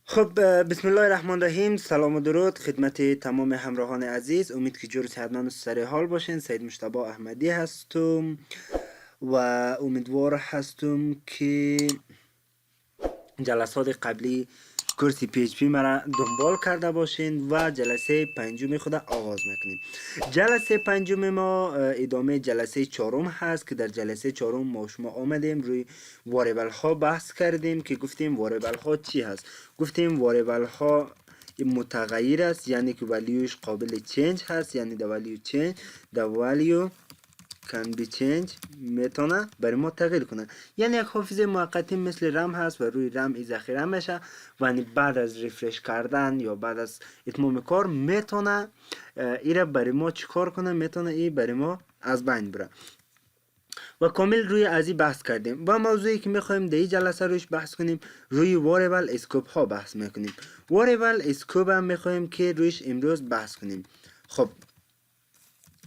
خب بسم الله الرحمن الرحیم. سلام و درود خدمت تمام همراهان عزیز. امید که جور صحتمند و سر حال باشین. سید مجتبی احمدی هستم و امیدوار هستم که جلسات قبلی کورس PHP مرا دنبال کرده باشین و جلسه پنجم خود آغاز میکنیم. جلسه پنجم ما ادامه جلسه چهارم هست که در جلسه چهارم ما شما آمدیم روی واریبل ها بحث کردیم که گفتیم واریبل ها چی هست. گفتیم واریبل ها متغیر است، یعنی که ولیوش قابل چنج هست، یعنی the value change the value can be changed میتونه برای ما تغییر کنه. یعنی یک حافظه موقتی مثل رم هست و روی رم ای ذخیره میشه و بعد از ریفرش کردن یا بعد از اتمام کار میتونه ایره برای ما چیکار کنه، میتونه ای برای ما از بین بره. و کامل روی ازی بحث کردیم و موضوعی که میخوایم در این جلسه روش بحث کنیم روی واریبل اسکوپ ها بحث میکنیم. واریبل اسکوپ هم میخوایم که رویش امروز بحث کنیم. خب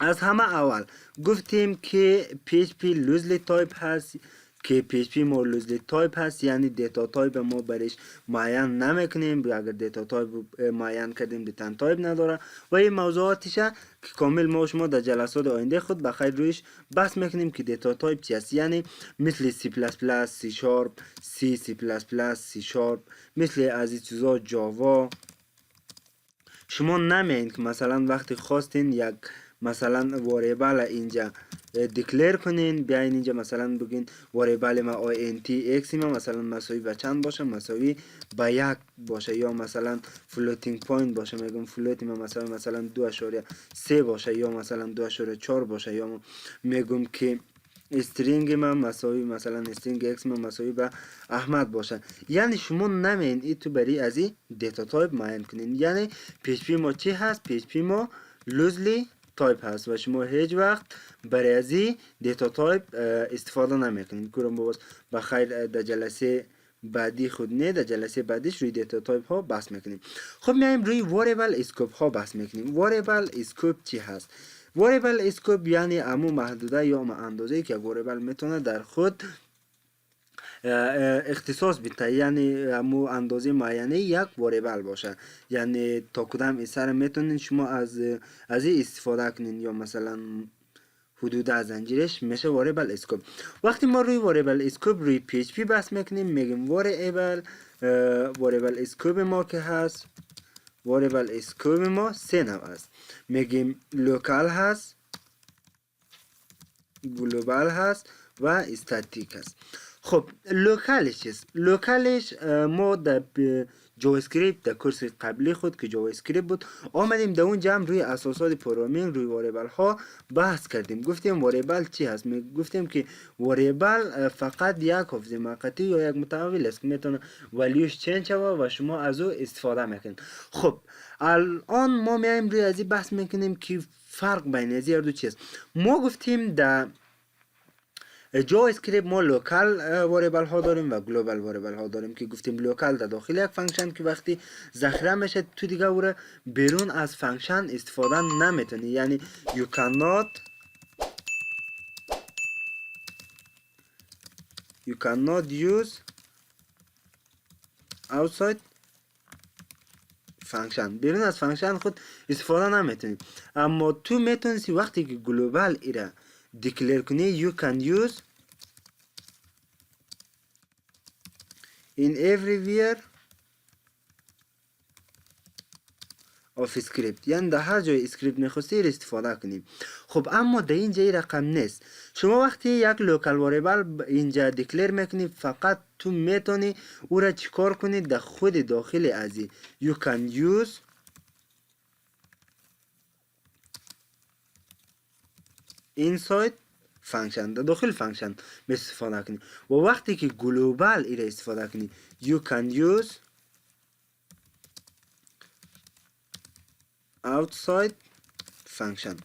از همه اول گفتیم که PHP لوزلی تایپ هست که PHP ما لوزلی تایپ هست، یعنی دیتا تایپ ما برش معین نمیکنیم. اگر دیتا تایپ معین کردیم دیتا تایپ نداره و این موضوعاتش که کامل ما شما در جلسات آینده خود بخیر رویش بحث میکنیم که دیتا تایپ چی است. یعنی مثل C++, C Sharp, C++, C Sharp، مثل از این چیزا جاوا. شما نمین که مثلا وقتی خواستین یک مثلا واریبل اینجا دیکلیر کنین، بیاین اینجا مثلا بگین واریبل ما int x ما مثلا مساوی به چند باشه، مساوی به 1 باشه، یا مثلا فلوتینگ پوینت باشه، میگم فلوت ما مثلا 2.3 باشه یا مثلا 2.4 باشه، یا میگم که استرینگ ما مساوی مثلا استرینگ x ما مساوی به احمد باشه. یعنی شما نمین ای تو بری از این دیتا تایپ معین کنین. یعنی PHP ما چی هست؟ PHP ما لوزلی تایپ هست و شما هیچ وقت برای از این دیتا تایپ استفاده نمیکنین. کورم باز بخیر در جلسه بعدی خود نه، در جلسه بعدیش روی دیتا تایپ ها بحث میکنیم. خب میایم روی واریبل اسکوپ ها بحث میکنیم. واریبل اسکوپ چی هست؟ واریبل اسکوپ یعنی امو محدوده یا اندازه‌ای که واریبل میتونه در خود اختصاص بده، یعنی امو اندازه معینه یک واریبل باشه. یعنی تا کدام اثر میتونین شما از این استفاده کنین، یا مثلا حدود از زنجیرش میشه واریبل اسکوپ. وقتی ما روی واریبل اسکوپ روی PHP بحث میکنیم میگیم واریبل اسکوپ ما که هست، واریبل اسکوپ ما سه نوع است. میگیم لوکال هست، گلوبال هست و استاتیک هست. خب لوکالش چیست؟ لوکالش ما در جاوا اسکریپت در کورس قبلی خود که جاوا اسکریپت بود آمدیم در اونجا هم روی اساسات پروگرامینگ روی واریبل ها بحث کردیم. گفتیم واریبل چی هست؟ گفتیم که واریبل فقط یک حافظه موقتی یا یک متحول است که میتونه ولیوش چنج شوه و شما از او استفاده میکنید. خب الان ما میایم روی ازی بحث میکنیم که فرق بین از هر دو چیست. ما گفتیم در جاوا اسکریپت ما لوکال واریبل ها داریم و گلوبال واریبل ها داریم که گفتیم لوکال در داخل یک فانکشن که وقتی ذخیره میشه تو دیگه او بیرون از فانکشن استفاده نمیتونی. یعنی you cannot use outside فانکشن، بیرون از فانکشن خود استفاده نمیتونی. اما تو میتونی وقتی که گلوبال ایره دیکلیر کنی you can use in everywhere of script، یعنی در هر جای اسکریپت میخواستی استفاده کنیم. خب اما در اینجا این رقم نیست. شما وقتی یک لوکال واریبل اینجا دیکلیر میکنی فقط تو میتونی او را چیکار کنی در خود داخل ازی you can use inside فانکشن، در داخل فانکشن استفاده کنی. و وقتی که گلوبال ایره استفاده کنی you can use outside function.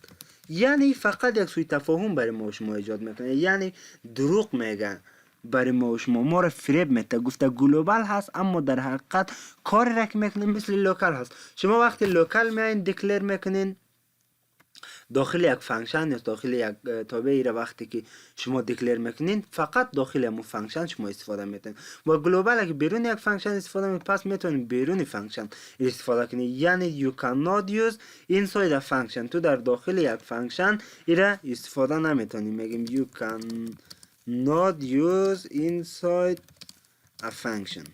یعنی فقط یک سوی تفاهم برای ما شما ایجاد میکنه، یعنی دروغ میگه برای ما شما، ما را فریب میده. گفته گلوبال هست اما در حقیقت کاری را که میکنه مثل لوکال هست. شما وقتی لوکال میاین دیکلیر میکنین داخل یک فانکشن یا داخل یک تابع را وقتی که شما دکلیر میکنین فقط داخل همون فانکشن شما استفاده میتونین. و گلوبال اگه بیرون یک فانکشن استفاده میکنین پس میتونین بیرون فانکشن استفاده کنین. یعنی you cannot use inside a function. تو در داخل یک فانکشن ایره استفاده نمیتونین. میگیم you cannot use inside a function.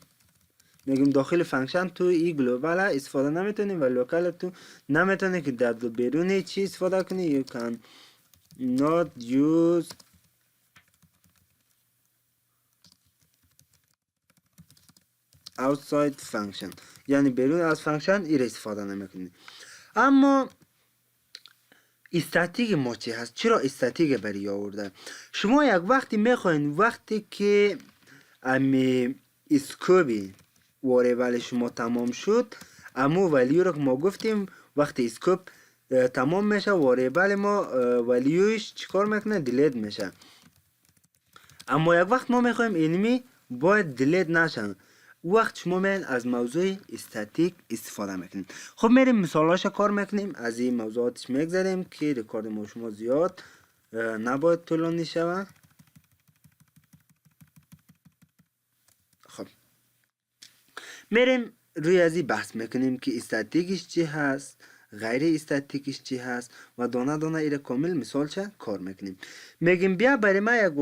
میگیم داخل فانکشن تو این گلوبال استفاده نمیتونی و لوکال تو نمیتونی که در بیرون چی استفاده کنی. you can not use outside function. یعنی بیرون از فانکشن این استفاده نمیکنی. اما استاتیک ما چی هست؟ چرا استاتیک بری آورده؟ شما یک وقتی میخواین وقتی که امی اسکوبی واریبل شما تمام شد، اما ولیو رو که ما گفتیم وقتی اسکوپ تمام میشه واریبل ما ولیوش چیکار میکنه؟ دیلیت میشه. اما یک وقت ما میخوایم اینمی باید دیلیت نشن، وقت شما میان از موضوع استاتیک استفاده میکنیم. خب میریم مثالاش کار میکنیم، از این موضوعاتش میگذاریم که ریکارد ما شما زیاد نباید طولانی شود. خب میریم روی از این بحث میکنیم که استاتیکش چی هست، غیر استاتیکش چی هست و دانه دانه ایره کامل مثال چه کار میکنیم. میگیم بیا برای ما یک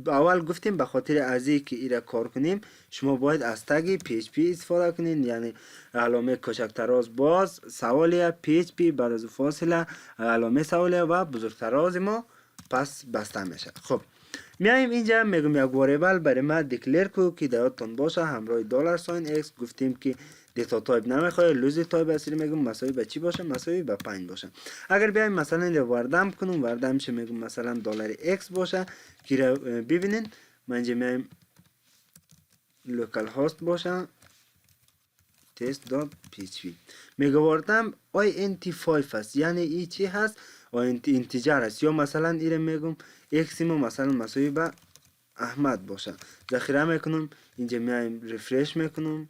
اول گفتیم به خاطر از این که ایره کار کنیم شما باید از تگ PHP استفاده کنین، یعنی علامه کوچک تراز باز سوالیه PHP بعد از فاصله علامه سوالیه و بزرگ تراز ما پس بسته میشه. خب میایم اینجا میگم یک واریبل برای ما دکلیر کو که دایتون باشه همراه دلار ساین x. گفتیم که دیتا تایپ نمیخواد، لوزی تایپ اصلی میگم مساوی به چی باشه؟ مساوی به 5 باشه. اگر بیایم مثلا این وردم کنم، وردم چه میگم مثلا دلار x باشه که ببینین من اینجا میایم لوکال هاست باشه test.php میگه وردم int5 هست، یعنی ای چی هست؟ اینتیجر هست. یا مثلا ایره میگم x ما مثلا مساوی به احمد باشه، ذخیره میکنم اینجا میایم ریفرش میکنم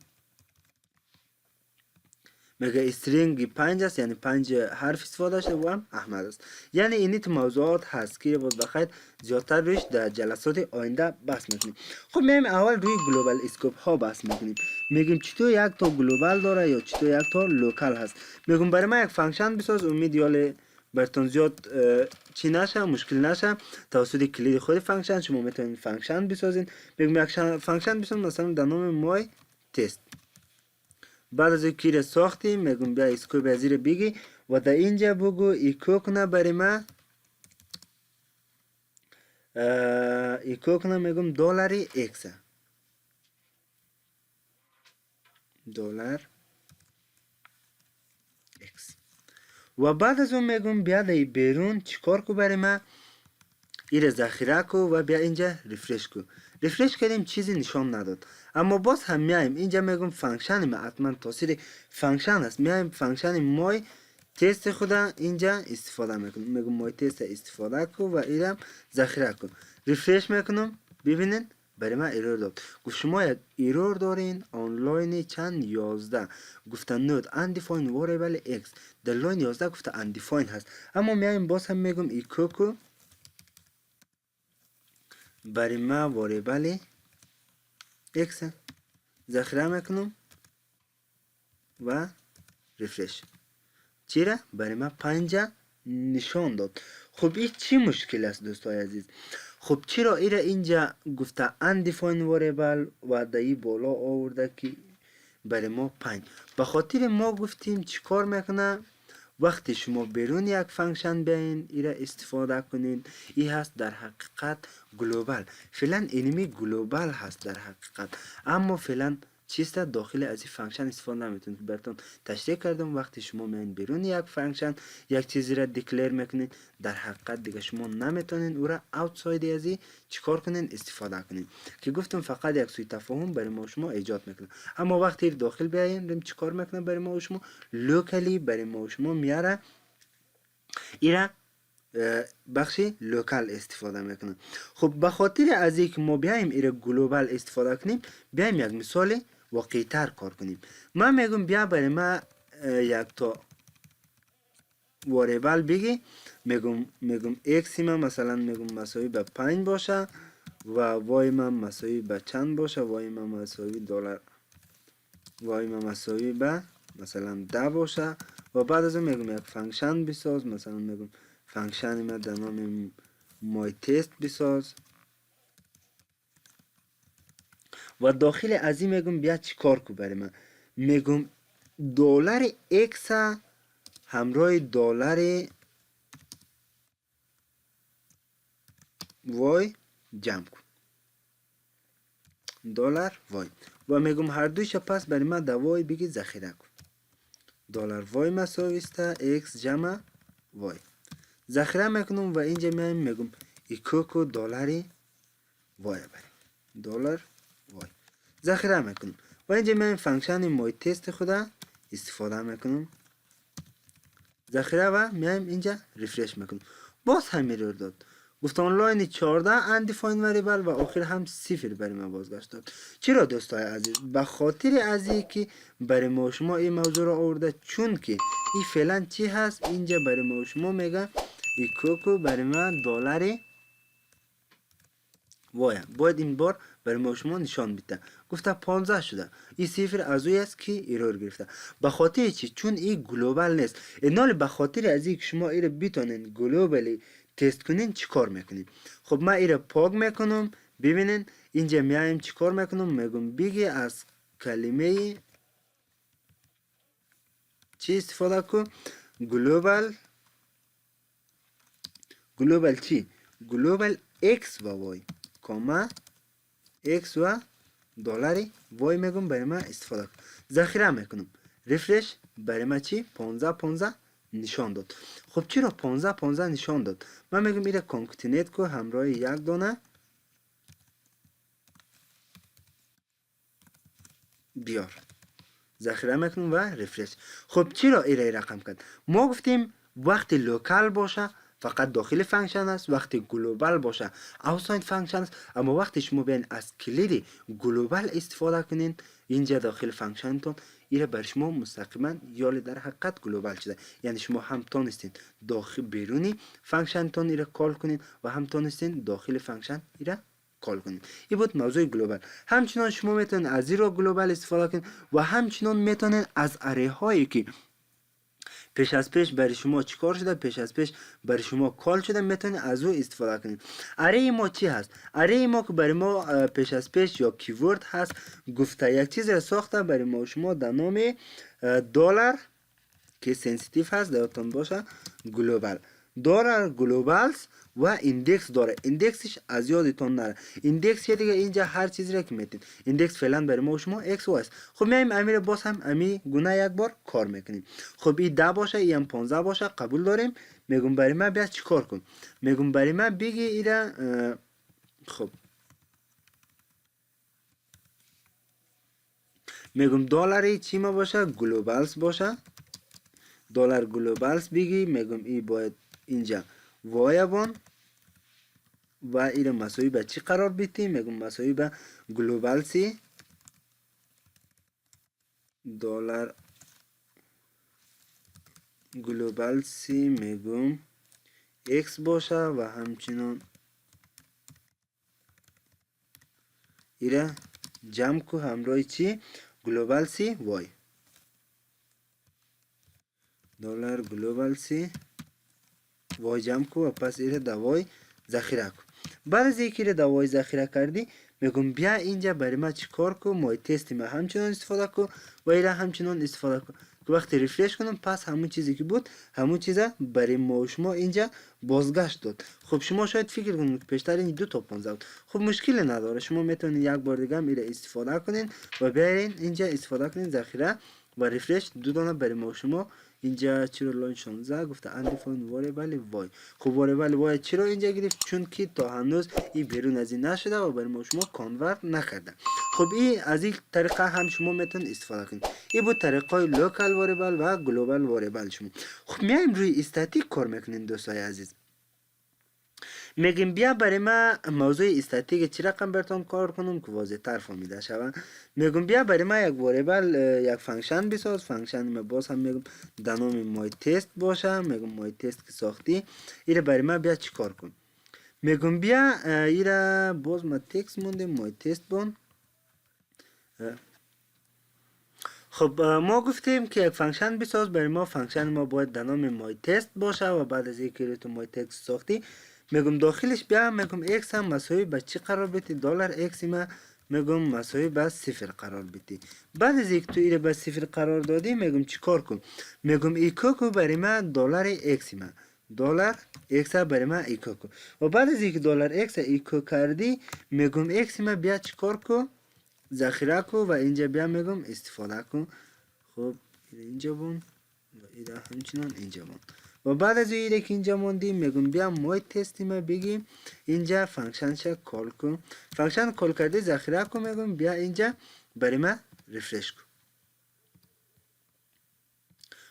میگه استرینگ 5 است، یعنی 5 حرف استفاده شده و هم احمد است. یعنی اینیت موضوعات هست که باز بخیر زیادتر روش در جلسات آینده بحث میکنیم. خب میایم اول روی گلوبال اسکوپ ها بحث میکنیم. میگیم چطور یک تا گلوبال داره یا چطور یک تا لوکال هست. میگم برای ما یک فانکشن بساز، امید یال براتون زیاد چی نشه، مشکل نشه. توسط کلید خود فانکشن شما میتونید فانکشن بسازین. میگم یک فانکشن بسازین مثلا در نام مای تست. بعد از اینکه را ساختیم میگم بیا اسکوپ از زیر بگی و در اینجا بگو ایکو کنه برای ما ایکو کنه میگم دلار x دلار x. و بعد از اون میگم بیا در بیرون چیکار کو برای ما ایره ذخیره کو و بیا اینجا ریفرش کو. ریفرش کردیم چیزی نشان نداد، اما باز هم میایم اینجا میگم فانکشن ما حتما تاثیر فانکشن است. میایم فانکشن مای تست خدا اینجا استفاده میکنم. میگم مای تست استفاده کو و ایرم ذخیره کو. ریفرش میکنم ببینین برای ما ایرور داد. گفت شما یک ایرور دارین آنلاین چند 11 گفتن نود undefined variable x در لاین 11 گفته undefined هست. اما میایم باز هم میگم ایکو کو برای ما واریبل x ذخیره میکنم و ریفرش. چرا؟ برای ما 5 نشان داد. خب این چی مشکل است دوستای عزیز؟ خب چرا ایره اینجا گفته undefined variable و دایی بالا آورده که برای ما 5؟ به خاطر ما گفتیم چیکار میکنه وقتی شما بیرون یک فانکشن بیاین ایره استفاده کنین. این هست در حقیقت گلوبال. فعلا اینمی گلوبال هست در حقیقت، اما فعلا چیست داخل از این فانکشن استفاده نمیتونید. براتون تشریح کردم وقتی شما میاین بیرون یک فانکشن یک چیزی را دکلیر میکنین در حقیقت دیگه شما نمیتونین او را اوتساید از این چیکار کنین استفاده کنین، که گفتم فقط یک سوء تفاهم برای ما شما ایجاد میکنه. اما وقتی داخل بیاین چیکار میکنه برای ما شما لوکالی برای ما شما میاره ایرا بخشی لوکال استفاده میکنه. خب به خاطر از اینکه ما بیایم ایرا گلوبال استفاده کنیم بیایم یک مثال واقعی تر کار کنیم. من میگم بیا برای ما یک تا واریبل بگی میگم x من مثلا میگم مساوی به 5 باشه و وای من مساوی به چند باشه، وای من مساوی دلار، وای من مساوی به مثلا 10 باشه و بعد از اون میگم یک فانکشن بساز، مثلا میگم فانکشن ما در نام مای تست بساز و داخل از این میگم بیا چی کار کو برای من، میگم دلار x همراه دلار وای جمع کن، دلار وای و میگم هر دویش پس برای من دوای بگی ذخیره کن، دلار وای مساوی است x جمع وای، ذخیره میکنم و اینجا میگم ایکوکو دلار وای بریم دلار وای ذخیره میکنم و اینجا من فانکشن مای تست خدا استفاده میکنم ذخیره و میایم اینجا ریفرش میکنم، باز همین رو داد، گفتم لاین 14 اندیفاین وریبل و آخر هم صفر برای ما بازگشت داد. چرا دوستای عزیز؟ به خاطر از اینکه برای ما شما این موضوع رو آورده، چون که این فعلا چی هست اینجا برای ما شما میگه این کوکو برای من دلار وای، باید این بار برای ما شما نشان بده، گفته 15 شده، این صفر از اوی است که ایرور گرفته. به خاطر چی؟ چون این گلوبال نیست. اینال به خاطر از اینکه شما این رو بتونین گلوبالی تست کنین چی کار میکنین؟ خب من این رو پاک میکنم، ببینین اینجا میایم چی کار میکنم، میگم بگی از کلمه چی استفاده کن، گلوبال چی؟ گلوبال x و y کاما x و دلار وای میگم برای من استفاده کن، ذخیره میکنم، ریفرش برای من چی 15 نشان داد. خب چرا 15 نشان داد؟ من میگم ایره کانکتینیت کو همراه یک دانه بیار، ذخیره میکنم و ریفرش. خب چرا ایره رقم کرد؟ ما گفتیم وقتی لوکال باشه فقط داخل فانکشن است، وقتی گلوبال باشه اوتساید فانکشن است، اما وقتی شما بیاین از کلید گلوبال استفاده کنین اینجا داخل فانکشن تون ایره بر شما مستقیما یال در حقیقت گلوبال شده، یعنی شما هم تونستین داخل بیرونی فانکشن تون ایره کال کنین و هم تونستین داخل فانکشن ایره کال کنین. این بود موضوع گلوبال. همچنان شما میتونین از زیرو گلوبال استفاده کنین و همچنان میتونین از اره هایی که پیش از پیش برای شما چیکار شده، پیش از پیش برای شما کال شده، میتونید از او استفاده کنید. اره ما چی هست؟ اره ما که برای ما پیش از پیش یا کیورد هست، گفته یک چیز را ساخته برای ما شما در نام دلار که سنسیتیو هست، دلتون باشه گلوبال، دلار گلوبالز و ایندکس داره. ایندکسش از یادتون نره، ایندکس یه دیگه اینجا هر چیزی را که میتین، ایندکس فعلا برای ما شما x و است. خب میایم امیر باز هم امی گونه یک بار کار میکنیم. خب این 10 باشه، این 15 باشه، قبول داریم. میگم برای من بیا چیکار کن، میگم برای من بگی اینا خب میگم دلار چی ما باشه، گلوبالز باشه، دلار گلوبالز بگی، میگم ای باید اینجا وایبان و این مساوی به چی قرار بیتیم، میگم مساوی به گلوبال سی دلار گلوبال سی میگم x باشه و همچنان ایره جمع کو همراه چی گلوبال سی وای، دلار گلوبال سی وای جمع کو و پس ایره دوای ذخیره کن. بعد از اینکه دوای ذخیره کردی میگم بیا اینجا برای ما چیکار کو، مای تست ما همچنان استفاده کو و ایره همچنان استفاده کو که وقتی ریفرش کنم پس همون چیزی که بود همون چیزا برای ما شما اینجا بازگشت داد. خب شما شاید فکر کنید که پیشتر این 2 تا 15 بود، خب مشکلی نداره، شما میتونید یک بار دیگه هم ایره استفاده کنین و بیاین اینجا استفاده کنین ذخیره و ریفرش 2 دانه برای ما شما اینجا چرا لاین 16 گفته اندیفاین واریبل وای. خب واریبل وای چرا اینجا گرفت؟ چون که تا هنوز این بیرون از این نشده و برای ما شما کانورت نکرده. خب این از این طریقه هم شما میتونید استفاده کنید. این بود طریقای لوکال واریبل و گلوبال واریبل شما. خب میایم روی استاتیک کار میکنیم دوستای عزیز. میگیم بیا برای ما موضوع استاتیک چی رقم براتون کار کنم که واضح تر فهمیده شود. میگم بیا برای ما یک واریبل یک فانکشن بساز. فانکشن ما باز هم میگم در نام مای تست باشه. میگم مای تست که ساختی اینو برای ما بیا چی کار کن. میگم بیا اینو باز ما تکست مونده مای تست بون. خب ما گفتیم که یک فانکشن بساز. برای ما فانکشن ما باید در نام مای تست باشه و بعد از اینکه تو مای تست ساختی میگم داخلش بیا میگم x هم مساوی به چی قرار بدی؟ دلار x ما میگم مساوی به 0 قرار بدی. بعد از اینکه تو اینو به 0 قرار دادی میگم چیکار کن؟ میگم ایکو کو برای ما دلار x ما دلار x برای ما ایکو کو و بعد از اینکه دلار x ایکو کردی میگم x ما بیا چیکار کن؟ ذخیره کو و اینجا بیا میگم استفاده کن. خب اینجا بون و ایده همچنان اینجا بون و بعد از اینکه اینجا موندیم میگم بیا مای تستی ما بگیم اینجا فانکشن شا کال کن. فانکشن کال کرده ذخیره کن میگم بیا اینجا برای ما ریفرش کن.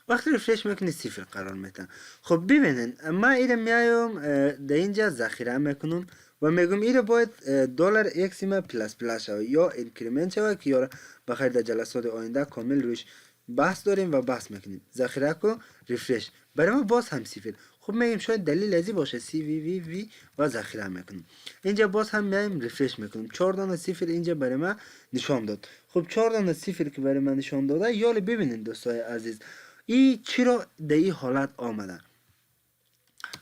وقتی ریفرش میکنی 0 قرار میتن. خب ببینین ما اینو میایم در اینجا ذخیره میکنم و میگم اینو باید دلار x ما پلاس پلاس شود یا اینکریمنت شود که یارا بخیر در جلسات آینده کامل روش بحث داریم و بحث میکنیم. ذخیره کو ریفرش برای ما باز هم 0. خب میگیم شاید دلیل ازی باشه سی وی وی وی و ذخیره میکنیم. اینجا باز هم میایم ریفرش میکنیم. 4 دانه 0 اینجا برای ما نشان داد. خب 4 دانه 0 که برای من نشان داده یالی ببینید دوستای عزیز این چرا در این حالت آمده.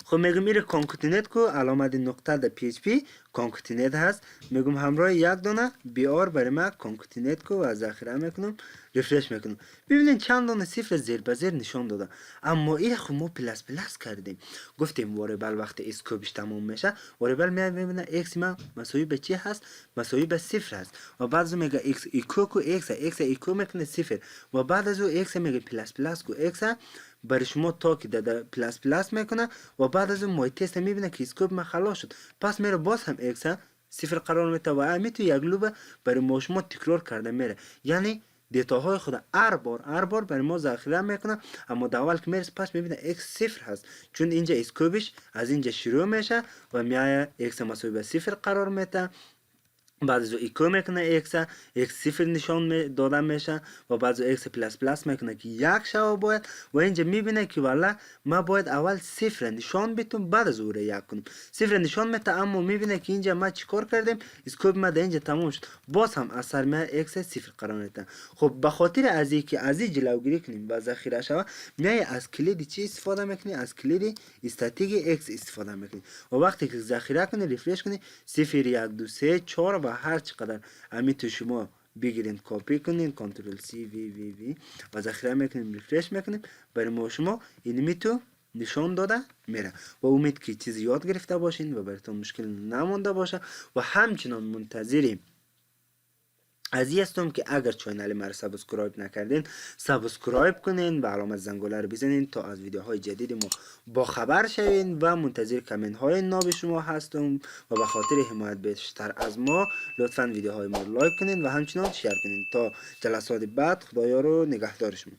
خب میگم میره کانکتینیت کو علامت نقطه در PHP کانکتینیت هست. میگم همراه یک دانه بیار برای ما کانکتینیت کو و ذخیره میکنم ریفرش میکنم. ببینید چند دانه 0 زیر به زیر نشان داده اما این خب ما پلاس پلاس کردیم. گفتیم واریبل وقتی اسکوپش تمام میشه واریبل میاد میبینه x ما مساوی به چی هست؟ مساوی به 0 هست و بعد میگه x ایکو کو x ایکو میکنه 0 و بعد از او x میگه پلاس پلاس کو x برای شما تا که در پلاس پلاس میکنه و بعد از اون مای تست میبینه که اسکوپ ما خلاص شد پس میره باز هم x 0 قرار میده و امیتو یک لوب برای ما شما تکرار کرده میره. یعنی دیتاهای خود هر بار برای ما ذخیره میکنه اما در اول که میرسه پس میبینه x 0 هست چون اینجا اسکوپش از اینجا شروع میشه و میایه x مساوی به 0 قرار میده. بعد از ایکو میکنه x 0 نشان داده میشه و بعد از x پلاس پلاس میکنه که یک شو باید و اینجا میبینه که والا ما باید اول 0 نشان بدیم بعد از او را یک کنیم. 0 نشان میده اما میبینه که اینجا ما چیکار کردیم اسکوپ ما در اینجا تمام شد باز هم اثر ما x 0 قرار میده. خب به خاطر از اینکه از این جلوگیری کنیم و ذخیره شود میای از کلید چی استفاده میکنی؟ از کلید استاتیک x استفاده میکنی و وقتی که ذخیره کنی ریفرش کنی 0 1 2 3 4 و هر چقدر امیتو شما بگیرین کپی کنین کنترل سی وی وی وی و ذخیره میکنیم ریفرش میکنیم برای ما شما این میتو نشان داده میره و امید که چیزی یاد گرفته باشین و براتون مشکل نمونده باشه و همچنان منتظریم از این هستم که اگر چینل ما رو سابسکرایب نکردین سابسکرایب کنین و علامت زنگوله رو بزنین تا از ویدیوهای جدید ما با خبر شوین و منتظر کامنت های ناب شما هستم و به خاطر حمایت بیشتر از ما لطفا ویدیوهای ما رو لایک کنین و همچنان شیر کنین تا جلسات بعد. خدایا رو نگهدار شما.